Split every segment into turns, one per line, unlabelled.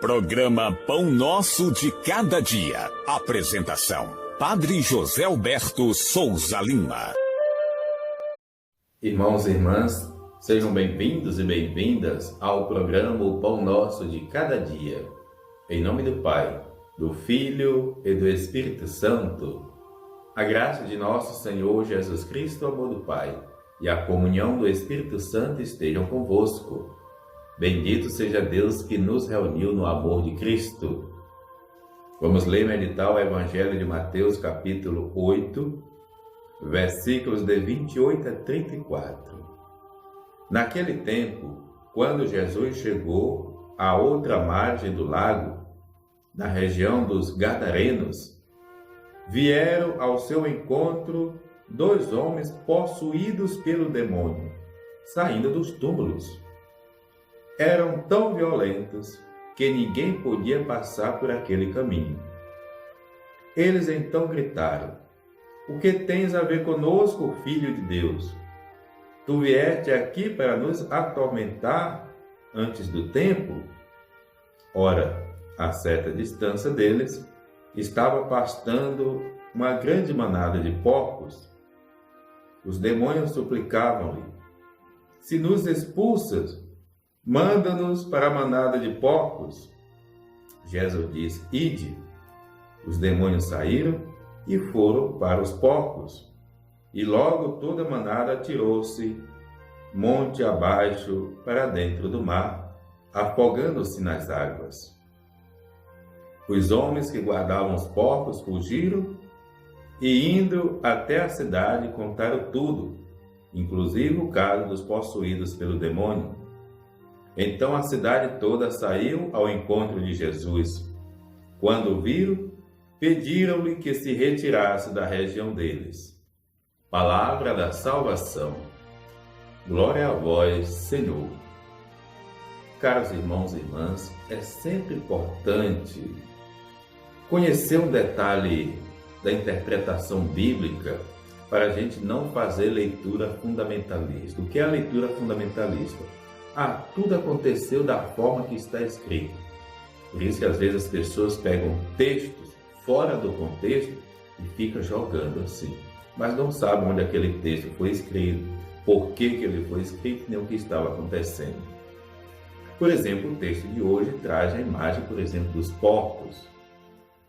Programa Pão Nosso de Cada Dia. Apresentação: Padre José Alberto Souza Lima.
Irmãos e irmãs, sejam bem-vindos e bem-vindas ao programa O Pão Nosso de Cada Dia. Em nome do Pai, do Filho e do Espírito Santo. A graça de nosso Senhor Jesus Cristo, o amor do Pai, e a comunhão do Espírito Santo estejam convosco. Bendito seja Deus que nos reuniu no amor de Cristo. Vamos ler e meditar o Evangelho de Mateus, capítulo 8, versículos de 28 a 34. Naquele tempo, quando Jesus chegou à outra margem do lago, na região dos Gadarenos, vieram ao seu encontro 2 homens possuídos pelo demônio, saindo dos túmulos. Eram tão violentos que ninguém podia passar por aquele caminho. Eles então gritaram: "O que tens a ver conosco, Filho de Deus? Tu vieste aqui para nos atormentar antes do tempo?" Ora, a certa distância deles, estava pastando uma grande manada de porcos. Os demônios suplicavam-lhe: "Se nos expulsas, manda-nos para a manada de porcos." Jesus disse: "Ide." Os demônios saíram e foram para os porcos. E logo toda a manada atirou-se monte abaixo para dentro do mar, afogando-se nas águas. Os homens que guardavam os porcos fugiram e, indo até a cidade, contaram tudo, inclusive o caso dos possuídos pelo demônio. Então a cidade toda saiu ao encontro de Jesus. Quando o viram, pediram-lhe que se retirasse da região deles. Palavra da salvação. Glória a vós, Senhor. Caros irmãos e irmãs, é sempre importante conhecer um detalhe da interpretação bíblica para a gente não fazer leitura fundamentalista. O que é a leitura fundamentalista? Tudo aconteceu da forma que está escrito. Por isso que às vezes as pessoas pegam textos fora do contexto e ficam jogando assim. Mas não sabem onde aquele texto foi escrito, por que ele foi escrito, nem o que estava acontecendo. Por exemplo, o texto de hoje traz a imagem, por exemplo, dos porcos.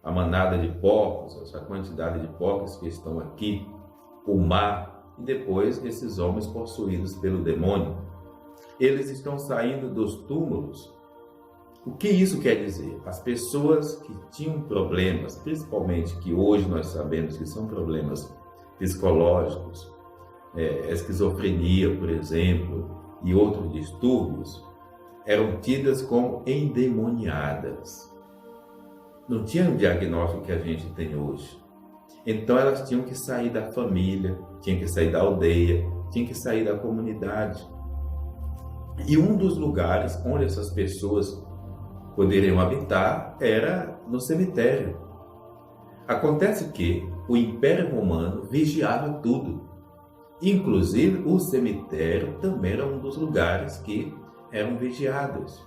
A manada de porcos, essa quantidade de porcos que estão aqui, o mar, e depois esses homens possuídos pelo demônio. Eles estão saindo dos túmulos. O que isso quer dizer? As pessoas que tinham problemas, principalmente que hoje nós sabemos que são problemas psicológicos, esquizofrenia, por exemplo, e outros distúrbios, eram tidas como endemoniadas. Não tinha o diagnóstico que a gente tem hoje. Então elas tinham que sair da família, tinham que sair da aldeia, tinham que sair da comunidade. E um dos lugares onde essas pessoas poderiam habitar era no cemitério. Acontece que o Império Romano vigiava tudo. Inclusive o cemitério também era um dos lugares que eram vigiados.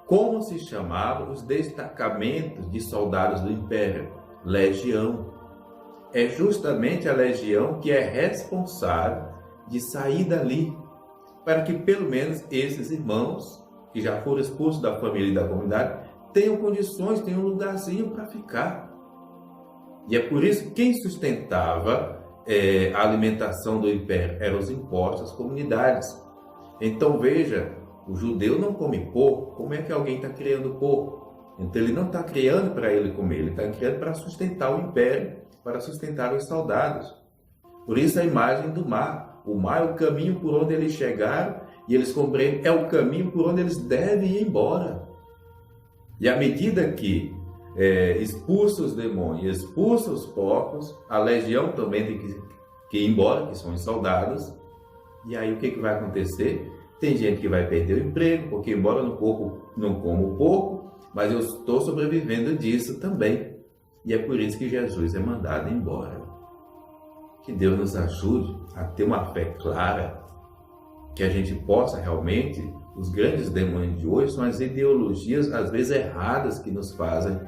Como se chamavam os destacamentos de soldados do Império? Legião. É justamente a legião que é responsável de sair dali, para que pelo menos esses irmãos, que já foram expulsos da família e da comunidade, tenham condições, tenham um lugarzinho para ficar. E é por isso que quem sustentava a alimentação do Império eram os impostos, as comunidades. Então veja, o judeu não come porco. Como é que alguém está criando porco? Então ele não está criando para ele comer, ele está criando para sustentar o império, para sustentar os soldados. Por isso a imagem do mar. O mar é o caminho por onde eles chegaram e eles compreendem, é o caminho por onde eles devem ir embora. E à medida que expulsa os demônios, expulsa os porcos, a legião também tem que ir embora, que são os soldados. E aí o que vai acontecer? Tem gente que vai perder o emprego, porque embora no porco não como porco, mas eu estou sobrevivendo disso também. E é por isso que Jesus é mandado embora. Que Deus nos ajude a ter uma fé clara, que a gente possa realmente os grandes demônios de hoje são as ideologias, às vezes erradas, que nos fazem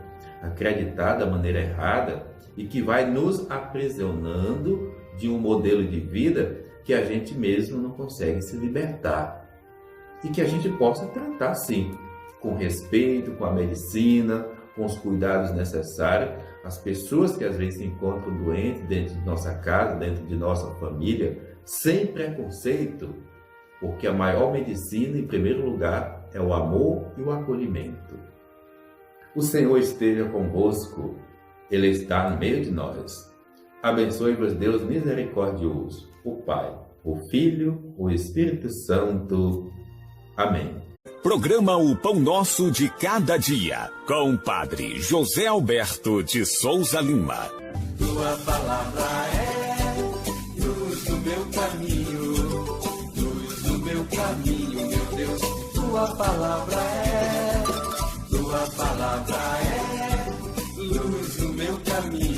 acreditar da maneira errada e que vai nos aprisionando de um modelo de vida que a gente mesmo não consegue se libertar. E que a gente possa tratar, sim, com respeito, com a medicina, com os cuidados necessários, as pessoas que às vezes se encontram doentes dentro de nossa casa, dentro de nossa família, sem preconceito, porque a maior medicina, em primeiro lugar, é o amor e o acolhimento. O Senhor esteja convosco, Ele está no meio de nós. Abençoe-vos, Deus misericordioso, o Pai, o Filho, o Espírito Santo. Amém.
Programa O Pão Nosso de Cada Dia, com o Padre José Alberto de Souza Lima.
Tua palavra é luz do meu caminho, luz do meu caminho, meu Deus. Tua palavra é luz do meu caminho.